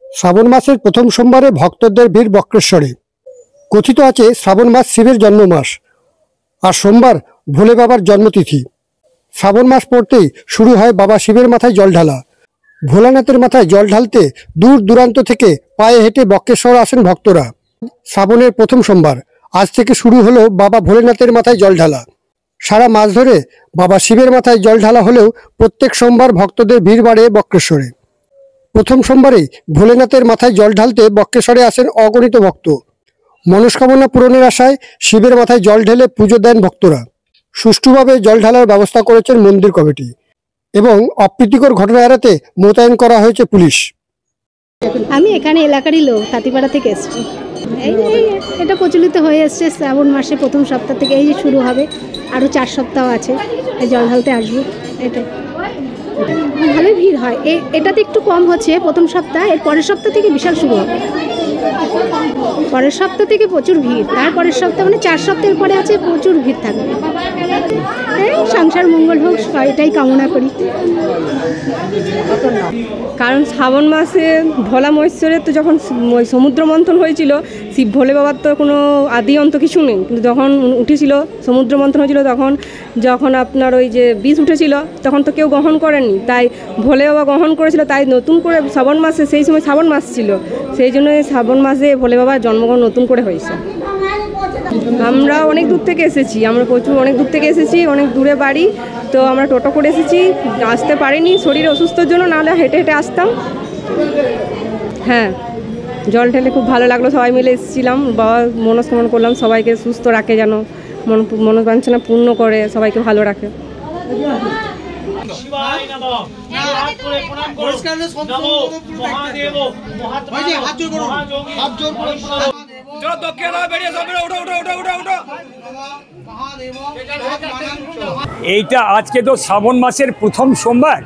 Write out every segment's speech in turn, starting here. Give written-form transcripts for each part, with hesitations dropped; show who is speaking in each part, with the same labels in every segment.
Speaker 1: শ্রাবণ মাসের প্রথম সোমবারে ভক্তদের ভিড় বক্রেশ্বরে। কথিত আছে শ্রাবণ মাস শিবের জন্ম মাস, আর সোমবার ভোলে বাবার জন্মতিথি। শ্রাবণ মাস পড়তেই শুরু হয় বাবা শিবের মাথায় জল ঢালা। ভোলানাথের মাথায় জল ঢালতে দূর দূরান্ত থেকে পায়ে হেঁটে বক্রেশ্বর আসেন ভক্তরা। শ্রাবণের প্রথম সোমবার, আজ থেকে শুরু হলো বাবা ভোলেনাথের মাথায় জল ঢালা। সারা মাস ধরে বাবা শিবের মাথায় জল ঢালা হলেও প্রত্যেক সোমবার ভক্তদের ভিড় বাড়ে বক্রেশ্বরে। প্রথম সোমবারেই ভোলেনাথের মাথায় জল ঢালতে বক্রেশ্বরে আসেন অগণিত ভক্ত। মনস্কামনা পূরণের আশায় শিবের মাথায় জল ঢেলে পুজো দেন ভক্তরা। সুষ্ঠুভাবে জল ঢালার ব্যবস্থা করেছেন মন্দির কমিটি এবং অপ্রীতিকর ঘটনা এড়াতে মোতায়েন করা হয়েছে পুলিশ।
Speaker 2: আমি এখানে এলাকারই লোক, তাঁতিপাড়া থেকে এসেছি। এটা প্রচলিত হয়ে এসছে শ্রাবণ মাসে প্রথম সপ্তাহ থেকে এই যে শুরু হবে, আরও 4 সপ্তাহ আছে জল ঢালতে আসবো। এটা ভালোই ভিড় হয়, এটাতে একটু কম হচ্ছে প্রথম সপ্তাহ, এর পরের সপ্তাহ থেকে বিশাল শুরু হবে। পরের সপ্তাহ থেকে প্রচুর ভিড়, তারপরের সপ্তাহ মানে 4 সপ্তাহের পরে আছে প্রচুর ভিড় থাকবে। এই সংসার মঙ্গল হোক, এটাই কামনা করি।
Speaker 3: কারণ শ্রাবণ মাসে ভোলা মহেশ্বরের তো যখন সমুদ্র মন্থন হয়েছিল, শিব ভোলে বাবার তো কোনো আদি অন্ত কিছু নেই, কিন্তু যখন উঠেছিল সমুদ্র মন্থন হয়েছিল, যখন আপনার ওই যে বীজ উঠেছিল তখন তো কেউ গ্রহণ করেননি, তাই ভোলে বাবা গ্রহণ করেছিল। তাই নতুন করে শ্রাবণ মাসে, সেই সময় শ্রাবণ মাস ছিল, সেই জন্য শ্রাবণ মাসে ভোলে বাবার জন্মগ্রহণ নতুন করে হয়েছে। আমরা অনেক দূর থেকে এসেছি, অনেক দূর থেকে এসেছি, অনেক দূরে বাড়ি, তো আমরা টোটো করে এসেছি। আসতে পারিনি শরীর অসুস্থর জন্য, নাহলে হেঁটে হেঁটে আসতাম। হ্যাঁ, জল ঢেলে খুব ভালো লাগলো, সবাই মিলে এসেছিলাম। বাবা মনস্কামনা করলাম সবাইকে সুস্থ রাখে, যেন মনোবাঞ্ছনা পূর্ণ করে, সবাইকে ভালো রাখে।
Speaker 4: এইটা আজকে তো শ্রাবণ মাসের প্রথম সোমবার,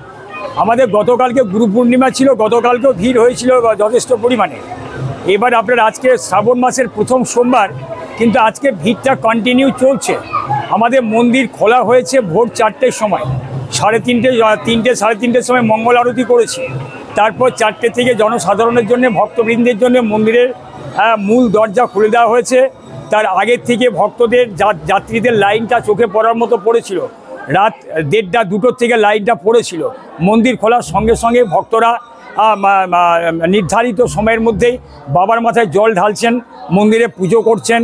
Speaker 4: আমাদের গতকালকে গুরু পূর্ণিমা ছিল, গতকালকেও ভিড় হয়েছিল যথেষ্ট পরিমাণে। এবার আপনার আজকে শ্রাবণ মাসের প্রথম সোমবার, কিন্তু আজকে ভিড়টা কন্টিনিউ চলছে। আমাদের মন্দির খোলা হয়েছে ভোর 4টের সময়, 3:30 সময় মঙ্গল আরতি করেছি। তারপর 4টে থেকে জনসাধারণের জন্য, ভক্তবৃন্দের জন্য মন্দিরের মূল দরজা খুলে দেওয়া হয়েছে। তার আগের থেকে ভক্তদের যাত্রীদের লাইনটা চোখে পড়ার মতো পড়েছিল। রাত 1:30 2টোর থেকে লাইনটা পড়েছিল। মন্দির খোলার সঙ্গে সঙ্গে ভক্তরা নির্ধারিত সময়ের মধ্যেই বাবার মাথায় জল ঢালছেন, মন্দিরে পুজো করছেন,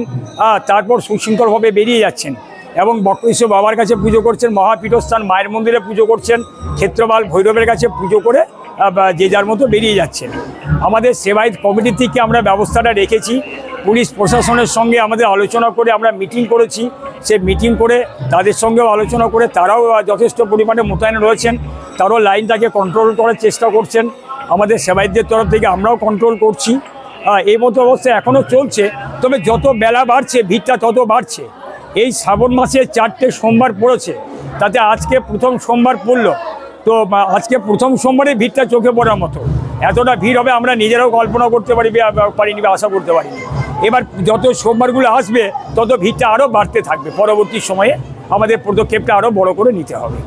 Speaker 4: তারপর সুশৃঙ্খলভাবে বেরিয়ে যাচ্ছেন এবং বক্রেশ্বর বাবার কাছে পুজো করছেন, মহাপীঠস্থান মায়ের মন্দিরে পুজো করছেন, ক্ষেত্রপাল ভৈরবের কাছে পুজো করে যে যার মতো বেরিয়ে যাচ্ছেন। আমাদের সেবায়ত কমিটি থেকে আমরা ব্যবস্থাটা রেখেছি। পুলিশ প্রশাসনের সঙ্গে আমাদের আলোচনা করে আমরা মিটিং করেছি। সে মিটিং করে তাদের সঙ্গেও আলোচনা করে তারাও যথেষ্ট পরিমাণে মোতায়েন রয়েছেন, তারাও লাইনটাকে কন্ট্রোল করার চেষ্টা করছেন। আমাদের সেবায়তদের তরফ থেকে আমরাও কন্ট্রোল করছি। এই মতো অবস্থা এখনও চলছে, তবে যত বেলা বাড়ছে ভিড়টা তত বাড়ছে। এই শ্রাবণ মাসে 4টে সোমবার পড়েছে, তাতে আজকে প্রথম সোমবার পড়লো, তো আজকে প্রথম সোমবারে ভিড়টা চোখে পড়ার মতো। এতটা ভিড় হবে আমরা নিজেরাও কল্পনা করতে পারিনি বা আশা করতে পারিনি। এবার যত সোমবারগুলো আসবে তত ভিড়টা আরও বাড়তে থাকবে। পরবর্তী সময়ে আমাদের পদক্ষেপটা আরও বড় করে নিতে হবে।